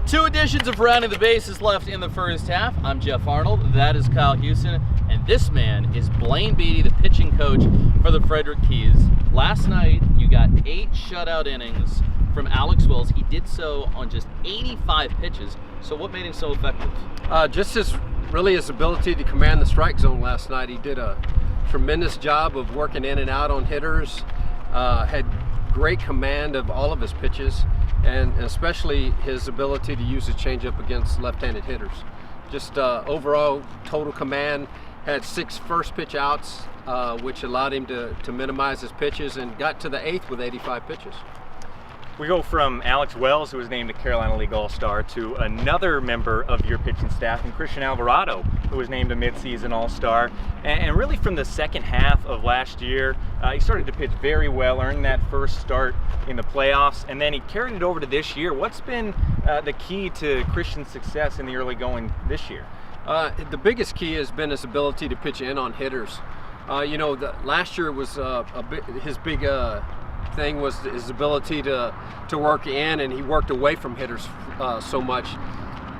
Two editions of Rounding the Bases left in the first half. I'm Jeff Arnold, that is Kyle Houston, and this man is Blaine Beatty, the pitching coach for the Frederick Keys. Last night, you got 8 shutout innings from Alex Wells. He did so on just 85 pitches. So what made him so effective? Just his ability to command the strike zone last night. He did a tremendous job of working in and out on hitters, had great command of all of his pitches, and especially his ability to use his changeup against left-handed hitters. Just overall total command, had 6 first pitch outs, which allowed him to minimize his pitches, and got to the 8th with 85 pitches. We go from Alex Wells, who was named a Carolina League All-Star, to another member of your pitching staff, and Christian Alvarado, who was named a midseason All-Star. And really from the second half of last year, he started to pitch very well, earned that first start in the playoffs, and then he carried it over to this year. What's been the key to Christian's success in the early going this year? The biggest key has been his ability to pitch in on hitters. Last year was his big thing was his ability to work in, and he worked away from hitters so much.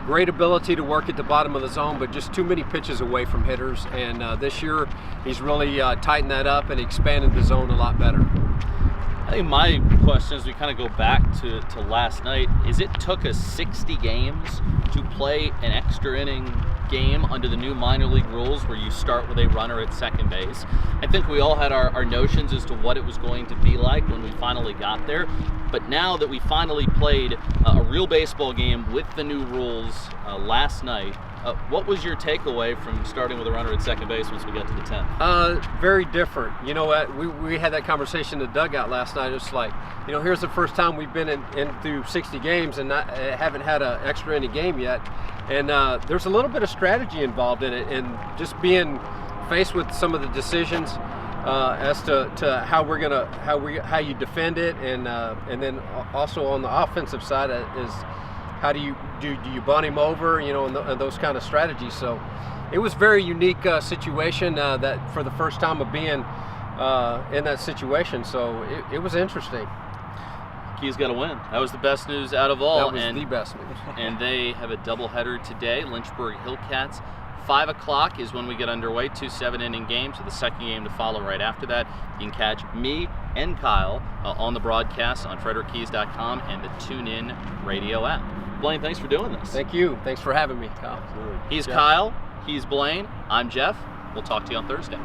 Great ability to work at the bottom of the zone, but just too many pitches away from hitters. And this year, he's really tightened that up and expanded the zone a lot better. I think my question, as we kind of go back to last night, is it took us 60 games to play an extra inning game under the new minor league rules where you start with a runner at second base. I think we all had our notions as to what it was going to be like when we finally got there, but now that we finally played a real baseball game with the new rules last night, what was your takeaway from starting with a runner at second base once we got to the 10th? Very different. You know what? We had that conversation in the dugout last night. It's like, here's the first time we've been in through 60 games and haven't had an extra inning game yet. And there's a little bit of strategy involved in it, and just being faced with some of the decisions as to how you defend it, and then also on the offensive side is how do you bunt him over, and those kind of strategies. So it was a very unique situation that for the first time of being in that situation. So it was interesting. Keys got to win. That was the best news out of all. That was the best news. And they have a doubleheader today. Lynchburg Hillcats. 5 o'clock is when we get underway. 2 7-inning games with the second game to follow right after that. You can catch me and Kyle on the broadcast on FrederickKeys.com and the TuneIn radio app. Blaine, thanks for doing this. Thank you. Thanks for having me, Kyle. He's Kyle. He's Blaine. I'm Jeff. We'll talk to you on Thursday.